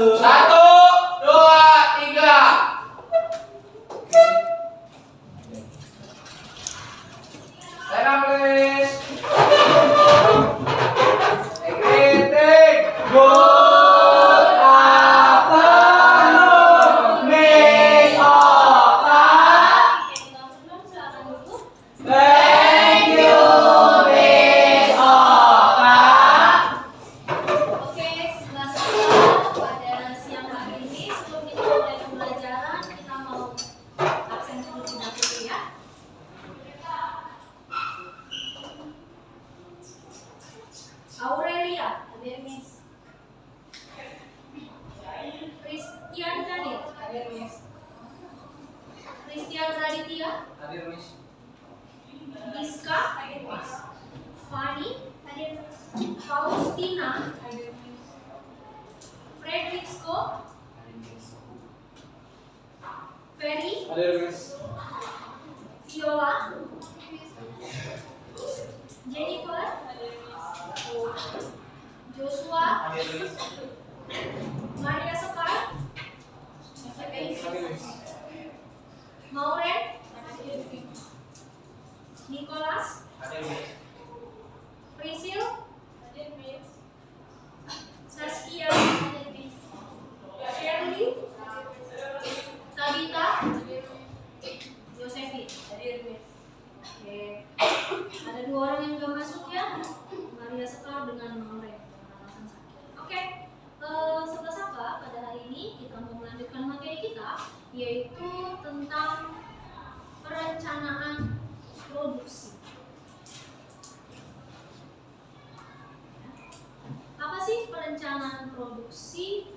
1, 2, 3. Stand up, please. Greeting. Good afternoon, Miss Oka. Thank you, Miss Oka. Oke, sebelah sekolah pada siang hari ini sebelum kita mulai pembelajaran kita mau absen terlebih dahulu ya. Aurelia, hadir Miss. Christian Daniel, hadir Miss. Christian Raditya, Hadir, Miss. Giska, hadir Miss. Fani, hadir Miss. Faustina, hadir Miss. Fredericksko, Ferry, Hadir, Miss. Viola, Jennifer, Joshua, Hadir, Miss. Maria Sekar, Hadir, Miss. Mauren, Nicholas, Hadir, Miss. Prisil, Saskia, Shirley, Tabita, Josephine. Oke. Ada 2 orang yang gak masuk ya, Maria Sekar dengan Mauren dengan alasan sakit. Oke. Sobat Saka, pada hari ini kita mau melanjutkan materi kita, yaitu tentang perencanaan produksi. Apa sih perencanaan produksi?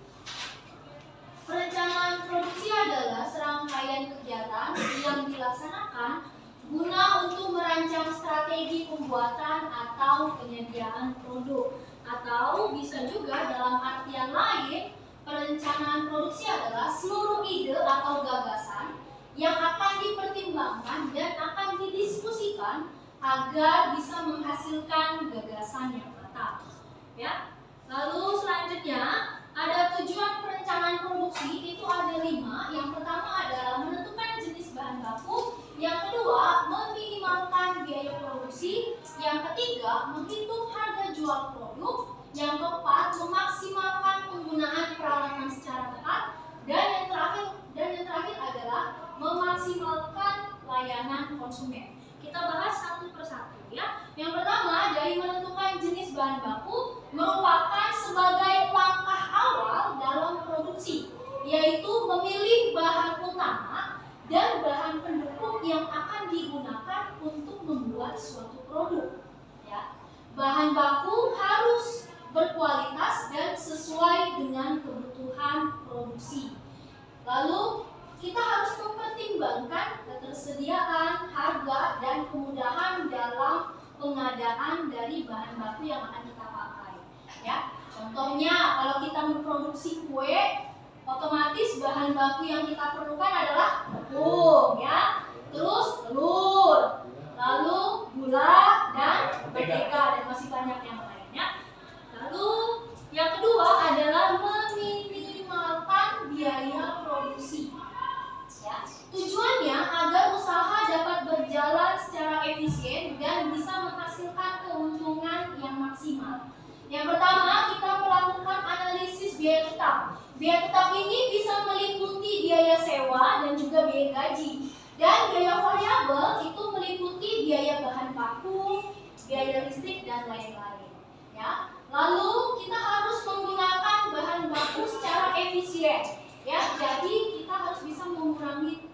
Perencanaan produksi adalah serangkaian kegiatan yang dilaksanakan guna untuk merancang strategi pembuatan atau penyediaan produk. Atau bisa juga dalam artian lain, perencanaan produksi adalah seluruh ide atau gagasan yang akan dipertimbangkan dan akan didiskusikan agar bisa menghasilkan gagasan yang matang. Ya. Lalu selanjutnya ada tujuan perencanaan produksi, itu ada 5. Yang pertama adalah menentukan jenis bahan baku, yang kedua meminimalkan biaya produksi, yang ketiga menghitung harga jual produk, yang keempat memaksimalkan penggunaan peralatan secara tepat, dan yang terakhir adalah memaksimalkan layanan konsumen. Kita bahas satu persatu ya. Yang pertama dari menentukan jenis bahan baku merupakan sebagai langkah awal dalam produksi, yaitu memilih bahan utama dan bahan pendukung yang akan digunakan untuk membuat suatu produk. Ya. Bahan baku harus berkualitas dan sesuai dengan kebutuhan produksi. Lalu kita harus mempertimbangkan ketersediaan, harga, dan kemudahan dalam pengadaan dari bahan baku yang akan kita pakai. Ya, contohnya kalau kita memproduksi kue, otomatis bahan baku yang kita perlukan adalah tepung, ya, terus telur, lalu gula dan mentega dan masih banyak yang lainnya. Lalu yang kedua adalah meminimalkan biaya produksi. Ya, tujuannya agar usaha dapat berjalan secara efisien dan bisa menghasilkan keuntungan yang maksimal. Yang pertama, kita melakukan analisis biaya tetap. Biaya tetap ini bisa meliputi biaya sewa dan juga biaya gaji. Dan biaya variabel itu meliputi biaya bahan baku, biaya listrik dan lain-lain. Ya. Lalu kita harus menggunakan bahan baku secara efisien. Ya, jadi kita harus bisa mengurangi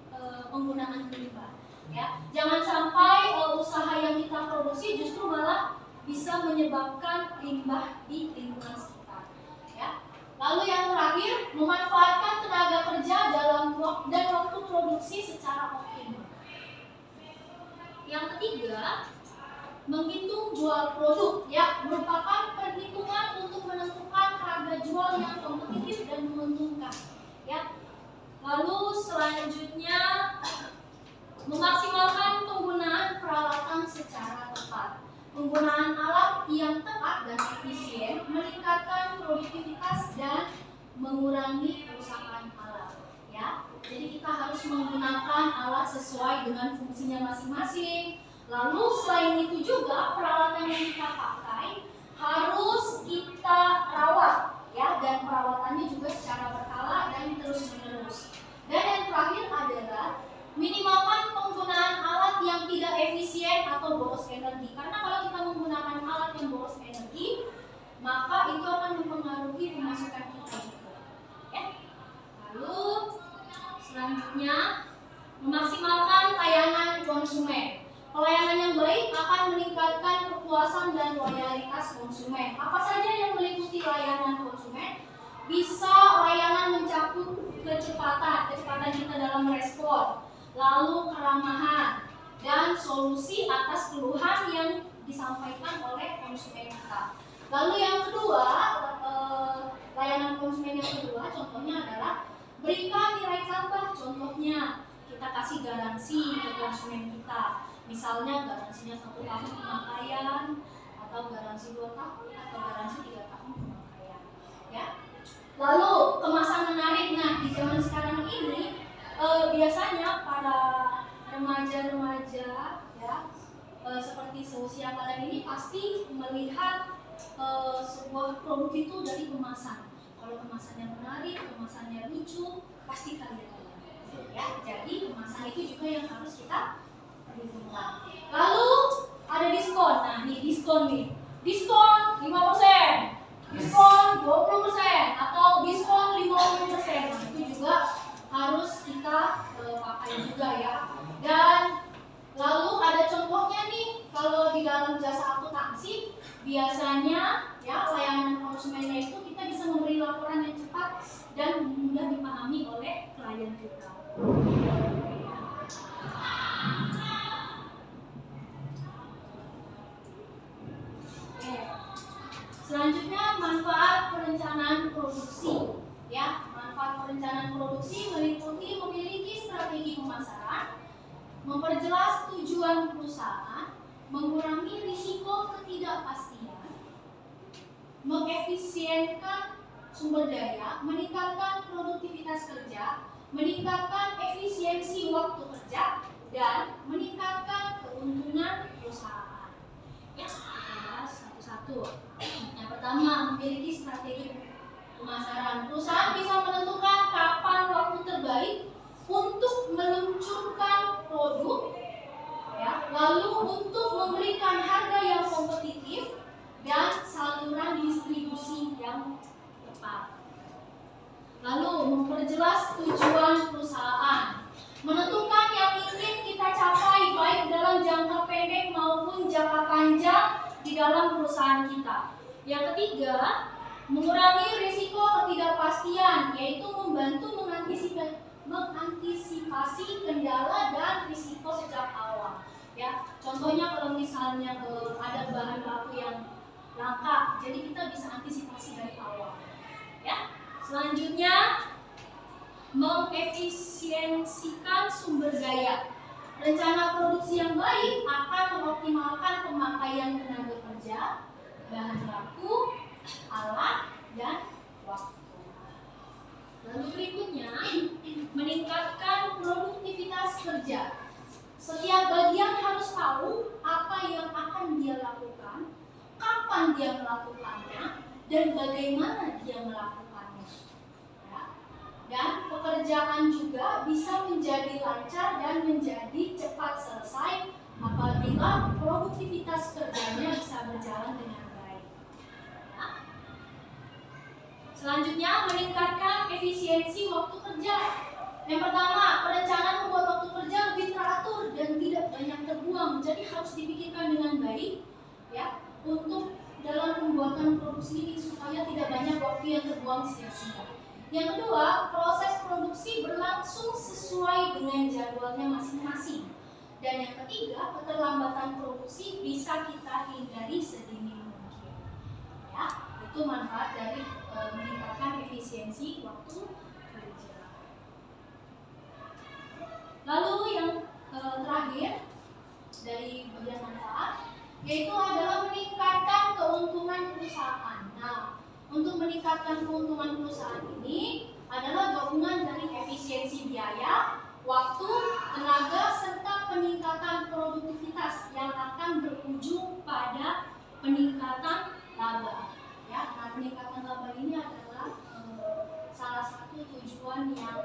penggunaan limbah. Ya, jangan sampai usaha yang kita produksi justru malah bisa menyebabkan limbah di lingkungan sekitar. Ya. Lalu yang terakhir, memanfaatkan tenaga kerja dalam waktu produksi secara optimal. Yang ketiga, menghitung jual produk, ya, merupakan perhitungan untuk menentukan harga jual yang kompetitif dan menguntungkan. Ya. Lalu selanjutnya memaksimalkan penggunaan peralatan secara tepat. Penggunaan alat yang tepat dan efisien meningkatkan produktivitas dan mengurangi kerusakan alat. Ya, jadi kita harus menggunakan alat sesuai dengan fungsinya masing-masing. Lalu selain itu juga peralatan yang kita pakai harus kita rawat, ya, dan perawatannya juga secara berkala dan terus-menerus. Dan yang terakhir adalah minimalkan penggunaan alat yang tidak efisien atau boros energi. Karena kalau kita menggunakan alat yang boros energi, maka itu akan mempengaruhi pemasukan kita juga. Ya. Lalu selanjutnya memaksimalkan layanan konsumen. Pelayanan yang baik akan meningkatkan kepuasan dan loyalitas konsumen. Apa saja yang meliputi layanan konsumen? Bisa layanan mencakup kecepatan kita dalam respon, lalu keramahan, dan solusi atas keluhan yang disampaikan oleh konsumen kita. Lalu yang kedua, layanan konsumen yang kedua contohnya adalah berikan nilai tambah. Contohnya kita kasih garansi ke konsumen kita. Misalnya garansinya 1 tahun pemakaian, atau garansi 2 tahun, atau garansi 3 tahun pemakaian. Ya. Lalu kemasan menarik. Nah, di zaman sekarang ini biasanya para remaja-remaja, ya, seperti seusia kalian ini pasti melihat sebuah produk itu dari kemasan. Kalau kemasannya menarik, kemasannya lucu, pasti kalian lihat. Ya, jadi kemasan itu juga yang harus kita perhitungkan. Lalu ada diskon. Nah, nih diskon nih. Diskon 5%, diskon 20%, atau diskon 50%. Nah, itu juga harus kita pakai juga, ya. Dan lalu ada contohnya nih, kalau di dalam jasa akuntansi biasanya, ya, layanan konsumennya itu kita bisa memberi laporan yang cepat dan mudah dipahami oleh klien kita. Selanjutnya manfaat perencanaan produksi, ya. Manfaat perencanaan produksi meliputi memiliki strategi pemasaran, memperjelas tujuan perusahaan, mengurangi risiko ketidakpastian, mengefisienkan sumber daya, meningkatkan produktivitas kerja, meningkatkan efisiensi waktu kerja, dan meningkatkan keuntungan perusahaan. Ya, kita bahas satu-satu. Yang pertama, memiliki strategi pemasaran. Perusahaan bisa menentukan kapan waktu terbaik untuk meluncurkan produk, ya, lalu untuk memberikan harga yang kompetitif dan saluran distribusi yang tepat. Lalu memperjelas tujuan perusahaan, menentukan yang ingin kita capai baik dalam jangka pendek maupun jangka panjang di dalam perusahaan kita. Yang ketiga, mengurangi risiko ketidakpastian, yaitu membantu mengantisipasi kendala dan risiko sejak awal. Ya, contohnya kalau misalnya ada bahan baku yang langka, jadi kita bisa antisipasi dari awal. Ya, selanjutnya mengefisiensikan sumber daya. Rencana produksi yang baik akan mengoptimalkan pemakaian tenaga kerja, bahan baku, alat, dan waktu. Lalu berikutnya, meningkatkan produktivitas kerja. Setiap bagian harus tahu apa yang akan dia lakukan, kapan dia melakukannya, dan bagaimana dia melakukannya. Ya. Dan pekerjaan juga bisa menjadi lancar dan menjadi cepat selesai apabila produktivitas kerjanya bisa berjalan dengan baik. Ya. Selanjutnya, meningkatkan efisiensi waktu kerja. Yang pertama, perencanaan membuat waktu kerja lebih teratur dan tidak banyak terbuang. Jadi harus dipikirkan dengan baik, ya, untuk dalam pembuatan produksi ini supaya tidak banyak waktu yang terbuang sia-sia. Yang kedua, proses produksi berlangsung sesuai dengan jadwalnya masing-masing. Dan yang ketiga, keterlambatan produksi bisa kita hindari sedini mungkin. Ya, itu manfaat dari meningkatkan efisiensi waktu kerja. Lalu yang terakhir dari bagian manfaat, yaitu adalah meningkatkan keuntungan perusahaan. Nah, untuk meningkatkan keuntungan perusahaan ini adalah gabungan dari efisiensi biaya, waktu, tenaga, serta peningkatan produktivitas yang akan berujung pada peningkatan laba. Ya, nah peningkatan laba ini adalah salah satu tujuan yang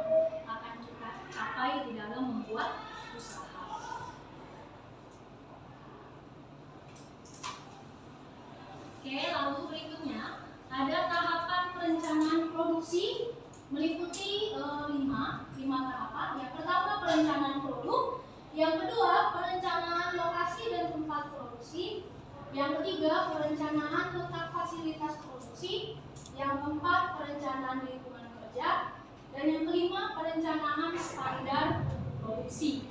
akan kita capai di dalam membuat usaha. Oke, lalu berikutnya ada tahapan perencanaan produksi meliputi 5 tahapan. Yang pertama perencanaan produk, yang kedua perencanaan lokasi dan tempat produksi, yang ketiga perencanaan letak fasilitas produksi, yang keempat perencanaan lingkungan kerja, dan yang kelima perencanaan standar produksi.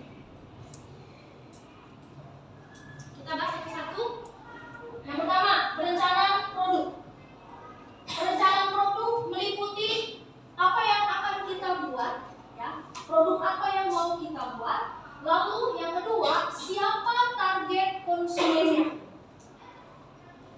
Kita bahas satu-satu. Yang pertama perencanaan produk. Perencanaan produk meliputi apa yang akan kita buat, ya, produk apa yang mau kita buat. Lalu yang kedua, siapa target konsumennya.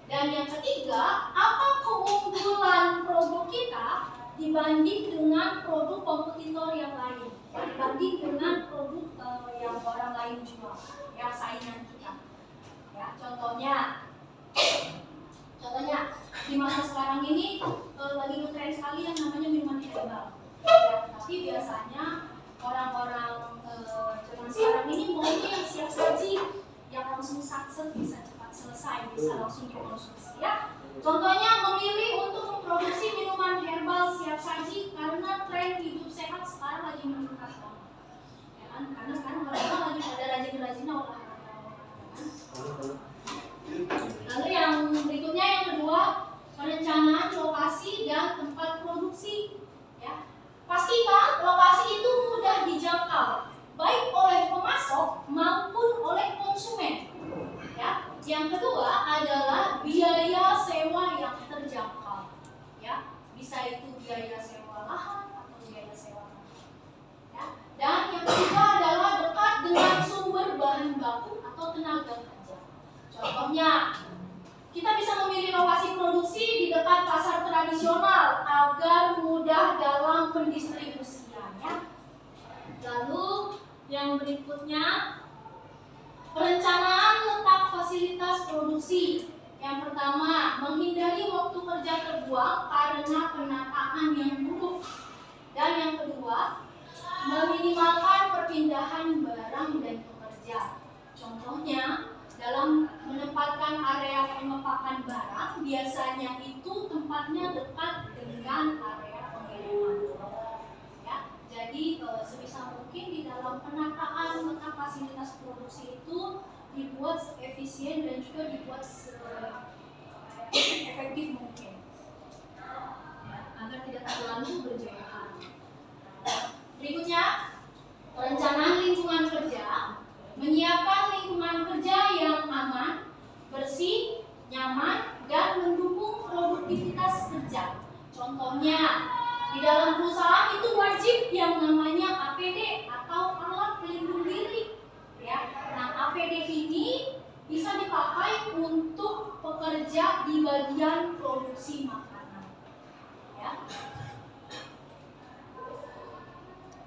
Dan yang ketiga, apa keunggulan produk kita dibanding dengan produk kompetitor yang lain, dibanding dengan produk yang orang lain jual, ya, saingan kita. Ya, contohnya di masa sekarang ini lagi ngetren sekali yang namanya minuman herbal. Ya, tapi biasanya orang-orang zaman sekarang ini maunya yang siap saji, yang langsung satset, bisa cepat selesai, bisa langsung dikonsumsi. Ya, contohnya memilih untuk memproduksi minuman herbal siap saji karena tren hidup sehat sekarang lagi meningkat banget. Ya kan? Karena sekarang orang-orang lagi pada rajin-rajin olahraga. Lalu yang berikutnya, yang kedua, perencanaan lokasi dan tempat produksi. Ya, pastikan lokasi itu mudah dijangkau, baik oleh pemasok maupun oleh konsumen. Ya, yang kedua adalah biaya sewa yang terjangkau. Ya, bisa itu biaya sewa lahan atau biaya sewa tanah. Ya, dan yang ketiga adalah dekat dengan sumber bahan baku atau tenaga kerja. Contohnya, kita bisa memilih lokasi produksi di dekat pasar tradisional agar mudah dalam pendistribusiannya. Lalu yang berikutnya, perencanaan letak fasilitas produksi. Yang pertama, menghindari waktu kerja terbuang karena penataan yang buruk. Dan yang kedua, meminimalkan perpindahan barang dan pekerja. Contohnya, dalam menempatkan area pengepakan barang, biasanya itu tempatnya dekat dengan area pengiriman. Ya, jadi sebisa mungkin di dalam penataan letak fasilitas produksi itu dibuat efisien dan juga dibuat efektif mungkin, agar tidak terlalu berjauhan. Berikutnya, perencanaan lingkungan kerja. Menyiapkan lingkungan kerja yang aman, bersih, nyaman, dan mendukung produktivitas kerja. Contohnya, di dalam perusahaan itu wajib yang namanya APD atau alat pelindung diri. Ya, nah APD ini bisa dipakai untuk pekerja di bagian produksi makanan. Ya.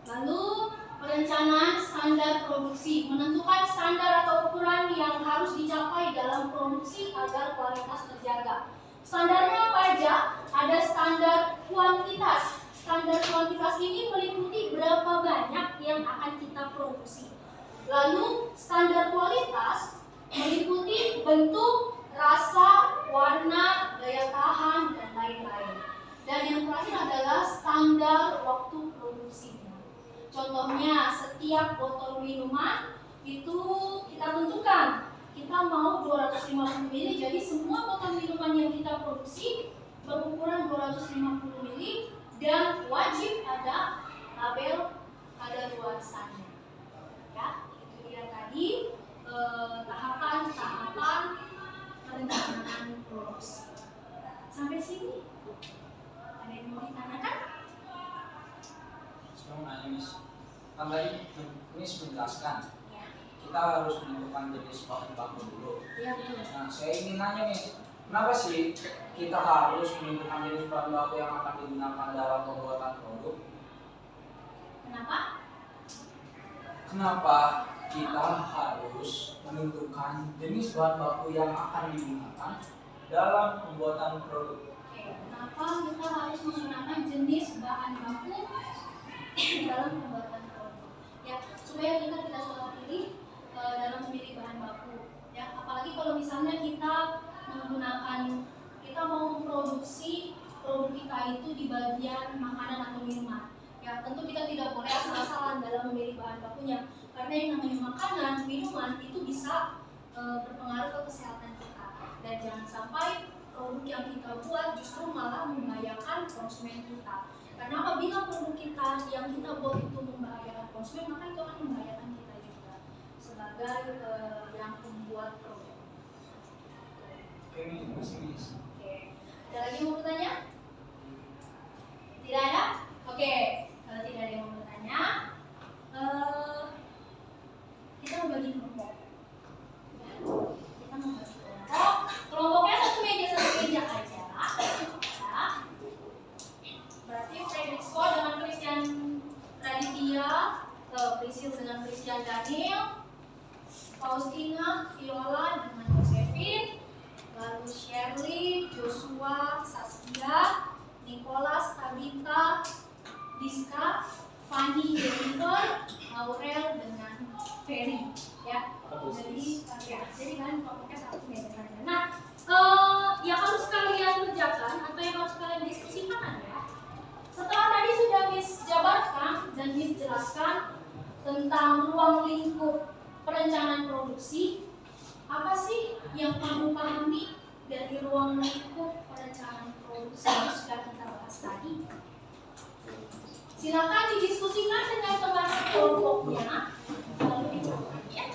Lalu perencanaan standar produksi, menentukan standar atau ukuran yang harus dicapai dalam produksi agar kualitas terjaga. Standarnya apa aja? Ada standar kuantitas. Standar kuantitas ini meliputi berapa banyak yang akan kita produksi. Lalu standar kualitas meliputi bentuk, rasa, warna, daya tahan, dan lain-lain. Dan yang terakhir adalah standar waktu produksi. Contohnya, setiap botol minuman itu kita tentukan, kita mau 250 ml, jadi semua botol minuman yang kita produksi berukuran 250 ml dan wajib ada label kadaluarsanya. Ya, itu dia tadi tahapan-tahapan perencanaan produksi. Sampai sini, ada yang mau ditanyakan? Saya mau nanya, Miss. Kan tadi Miss menjelaskan kita harus menentukan jenis bahan baku dulu. Iya, betul. Nah, saya ingin nanya, Miss, Kenapa sih kita harus menentukan jenis bahan baku yang akan digunakan dalam pembuatan produk? Kenapa kita harus menentukan jenis bahan baku yang akan digunakan dalam pembuatan produk? Kenapa kita harus menggunakan jenis bahan baku dalam pembuatan produk? Ya, supaya kita tidak salah pilih dalam memilih bahan baku. Ya, apalagi kalau misalnya kita mau memproduksi produk kita itu di bagian makanan atau minuman. Ya, tentu kita tidak boleh asal-asalan dalam memilih bahan bakunya, karena yang namanya makanan, minuman itu bisa berpengaruh ke kesehatan kita. Dan jangan sampai produk yang kita buat justru malah membahayakan konsumen kita. Karena apabila produk kita yang kita buat itu membahayakan konsumen, maka itu akan membahayakan kita juga sebagai yang membuat produk. Oke, Ada lagi mau bertanya? Tidak ada? Oke, kalau tidak ada yang mau bertanya, kita membagi kelompok. Kelompoknya satu meja aja. Ya. Berarti Frederick Scott dengan Christian Raditya, Priscil dengan Christian Daniel, Faustina, Viola dengan Josephine, lalu Shirley, Joshua, Saskia, Nicholas, Tabitha, Diska, Fanny, Jennifer, Aurel dengan Ferry, ya. Jadi kan kelompoknya satu meja saja. Nah, yang harus kalian kerjakan atau yang harus kalian diskusikan adalah setelah tadi sudah Miss jabarkan dan Miss jelaskan tentang ruang lingkup perencanaan produksi. Apa sih yang kamu pahami dari ruang lingkup perencanaan produksi yang sudah kita bahas tadi? Silakan didiskusikan dengan teman kelompoknya, lalu dijawab ya.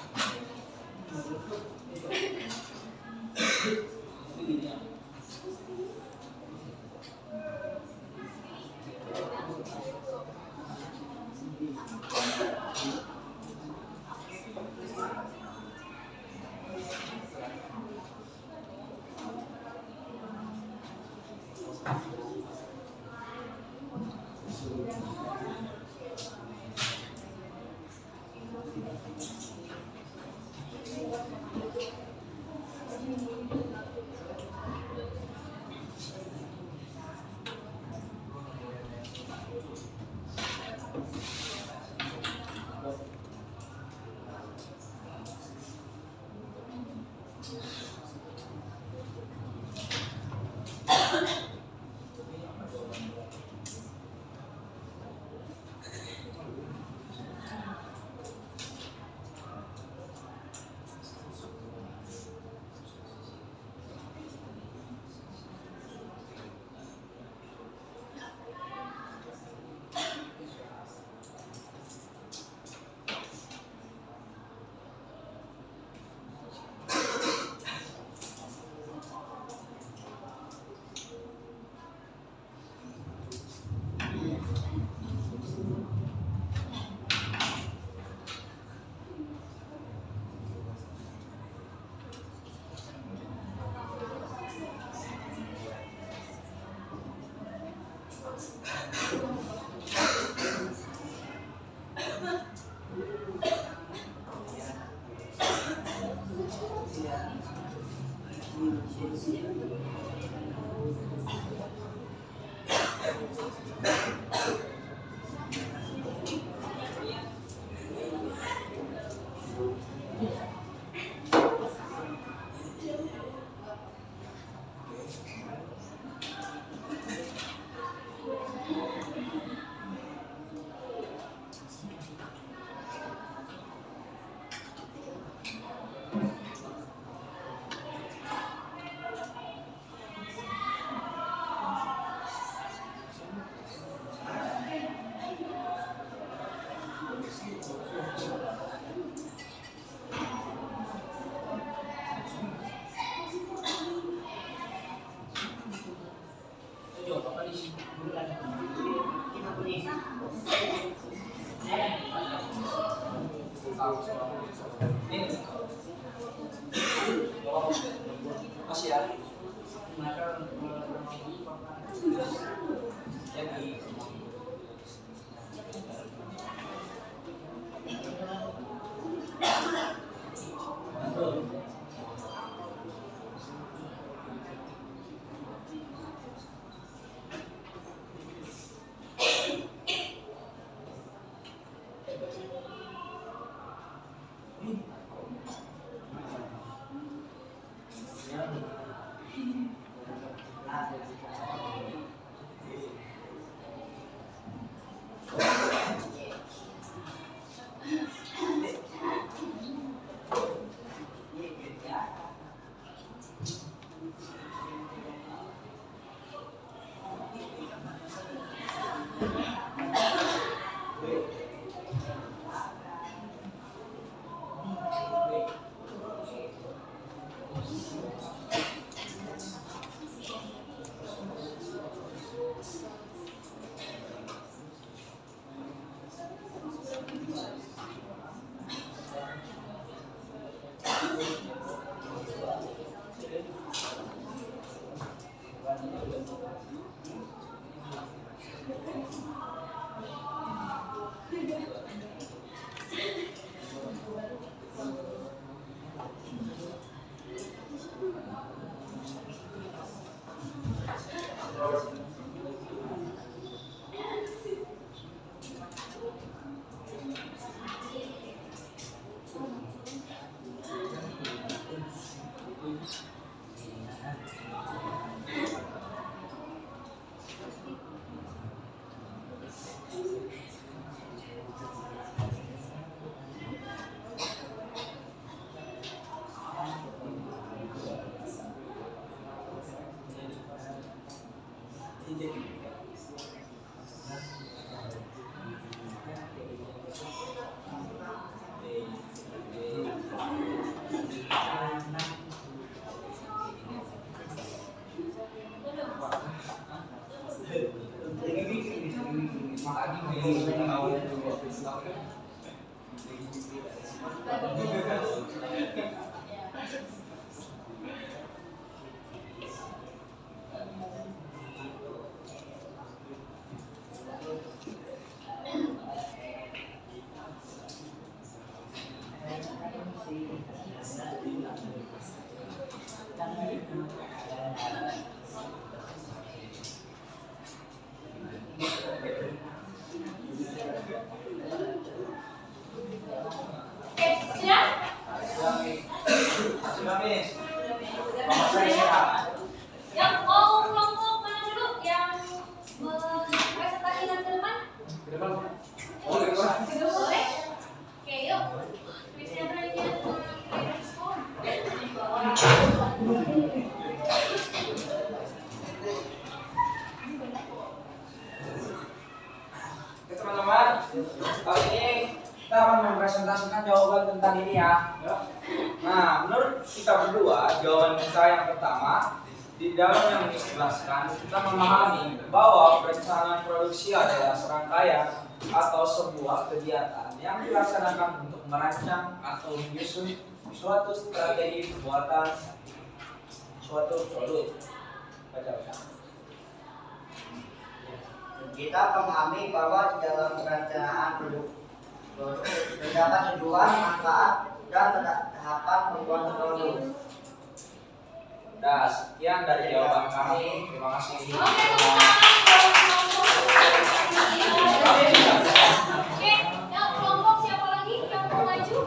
Masih ya? Jadi yang mau kelompok mana dulu yang presentasikan ke depan? Boleh? Oke, yuk. Tulisnya bagian respon. teman-teman, kali ini kita akan mempresentasikan jawaban tentang ini ya. Nah, menurut kita berdua, jawaban kita yang pertama, di dalam yang dijelaskan, kita memahami bahwa perencanaan produksi adalah serangkaian atau sebuah kegiatan yang dilaksanakan untuk merancang atau menyusun suatu strategi pembuatan suatu produk. Baca. Kita memahami bahwa di dalam perencanaan produk terdapat tujuan, manfaat, dan tahapan pembuatan produk. Nah, sekian dari jawaban kami. Terima kasih. Oke, Oke, yang kelompok siapa lagi yang mau maju?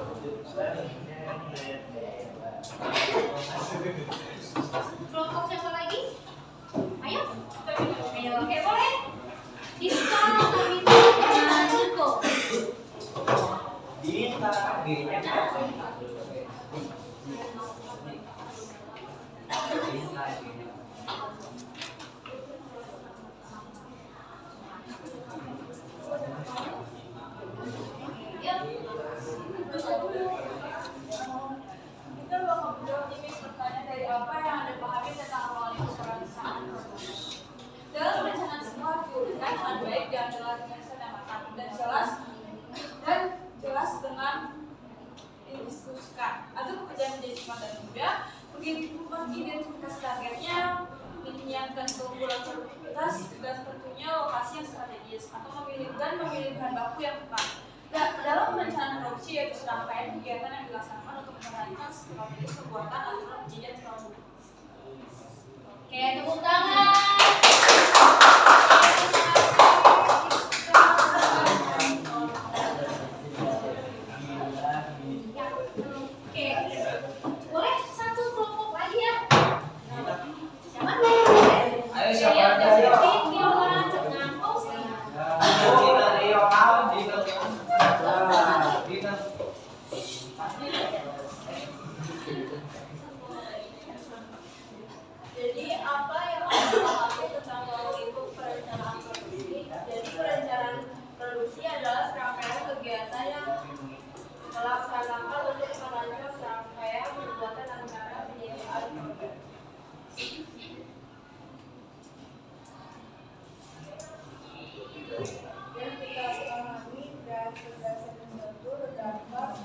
Kelompok siapa lagi? Ayo. Ayo, oke boleh. Diskon terminal dengan Niko. pembuatan produktivitas dan tentunya lokasi yang strategis atau memilih bahan baku yang tepat. Dalam perencanaan produksi yaitu serangkaian kegiatan yang dilaksanakan untuk merancang strategi pembuatan aturan penyajian produk. Oke, tepuk tangan. Oke, boleh satu kelompok lagi ya? Siapa? Ayo siapa Yang aja, dari yuk. Viola dengan Osi. Jadi apa yang harus dipahami tentang lingkup perencanaan produksi? Jadi perencanaan produksi adalah serangkaian kegiatan yang melaksanakan untuk merancang serangkaian pembuatan antara penyediaan produk. Yang kita pahami dan berdasarkan tentu terdapat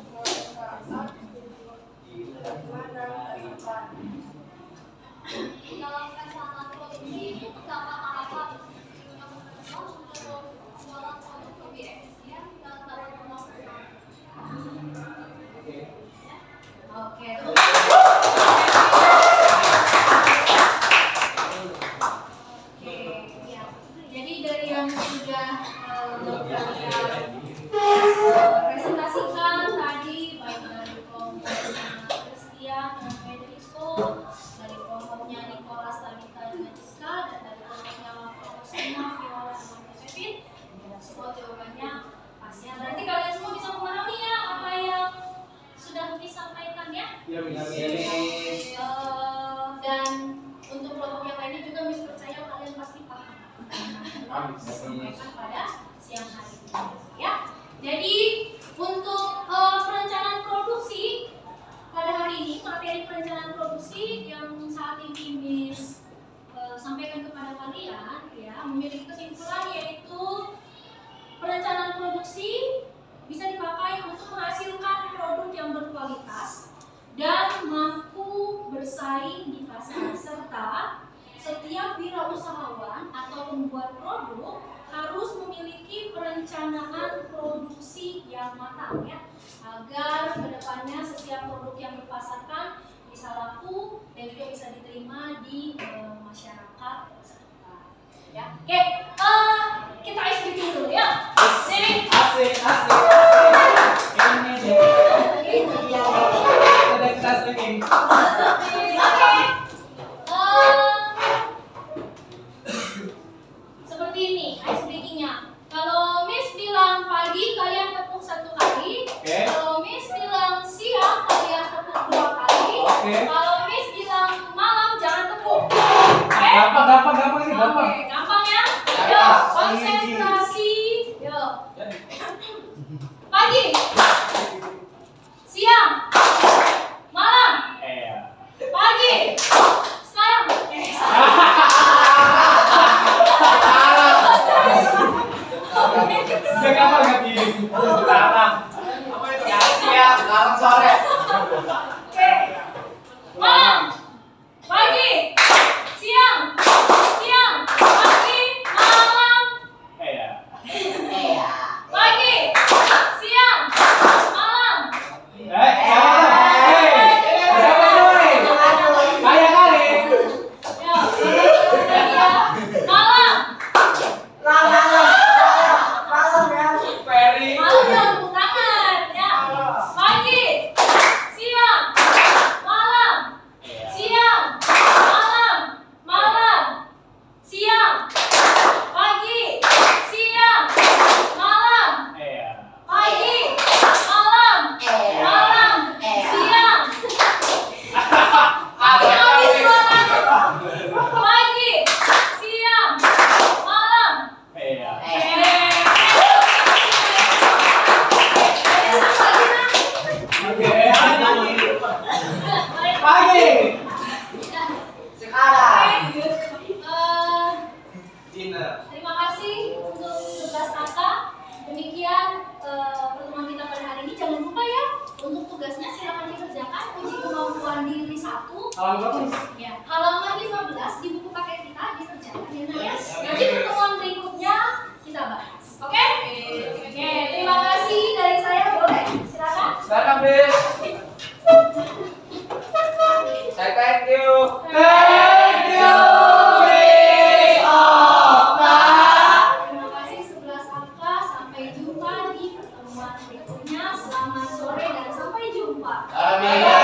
perasaan tujuan dan harapan. Dalam perencanaan produksi itu terdapat tahapan yang menentukan untuk penjualan produk lebih efisien dan dapat pemasaran. Oke, terus. Oke, ya. Jadi dari yang sudah kalian presentasikan tadi, baik dari kelompok Christian dan Federico, dari kelompoknya Nicholas, Tabitha, dan Giska, dan dari kelompoknya Faustina, Viola, dan Josephine, ya, semua jawabannya pas ya. Berarti kalian semua bisa memahami ya apa yang sudah disampaikan ya. Dan untuk kelompok yang lainnya juga Miss percaya kalian pasti paham yang disampaikan pada siang hari ini ya. Jadi untuk perencanaan produksi pada hari ini, materi perencanaan produksi yang saat ini Miss sampaikan kepada kalian ya, memiliki kesimpulan yaitu perencanaan produksi bisa dipakai untuk menghasilkan produk yang berkualitas dan mampu bersaing di pasar, serta setiap wirausahawan atau pembuat produk harus memiliki perencanaan produksi yang matang ya, agar kedepannya setiap produk yang dipasarkan bisa laku dan juga bisa diterima di masyarakat sekitar ya. Oke, kita ice breaking dulu ya. Sini. Asik. Ini deh. Ada kita speaking. Oke. Seperti ini ice breakingnya. Kalau Miss bilang pagi, kalian tepuk 1 kali. Oke. Kalau Miss bilang siang, kalian tepuk 2 kali. Oke. Kalau Miss bilang malam, jangan tepuk. Oke? Gampang ini, gampang. Oke, gampang ya. Ya, Yuk, easy. konsentrasi. Yuk. Pagi, siang, malam, pagi, sekarang. Udah gampang nggak pilih? Sekarang. Sekarang sore. Oke. Malam, pagi, siang, pagi, malam, pagi, siang, malam. Kayak kali. Ya, malam, Ferry. malam jangan tepuk tangan ya. Pagi, siang, malam, siang, malam, siang, pagi, siang, malam, pagi, malam, siang. Habis suaranya. Pagi, siang, malam. Pagi. Dinner. Terima kasih untuk 11 kakak. Demikian pertemuan kita pada hari ini. Jangan lupa ya, untuk tugasnya silakan dikerjakan uji kemampuan diri 1. Halaman berapa? Ya, halaman 15 di buku paket kita dikerjakan ya. Nanti pertemuan berikutnya kita bahas. Oke? Oke, terima kasih dari saya. Boleh? Silakan. Silakan, Bis. Saya thank you. Thank you, Bis Okta. Terima kasih 11 angka. Sampai jumpa di pertemuan berikutnya. Selamat sore dan sampai jumpa. Amin.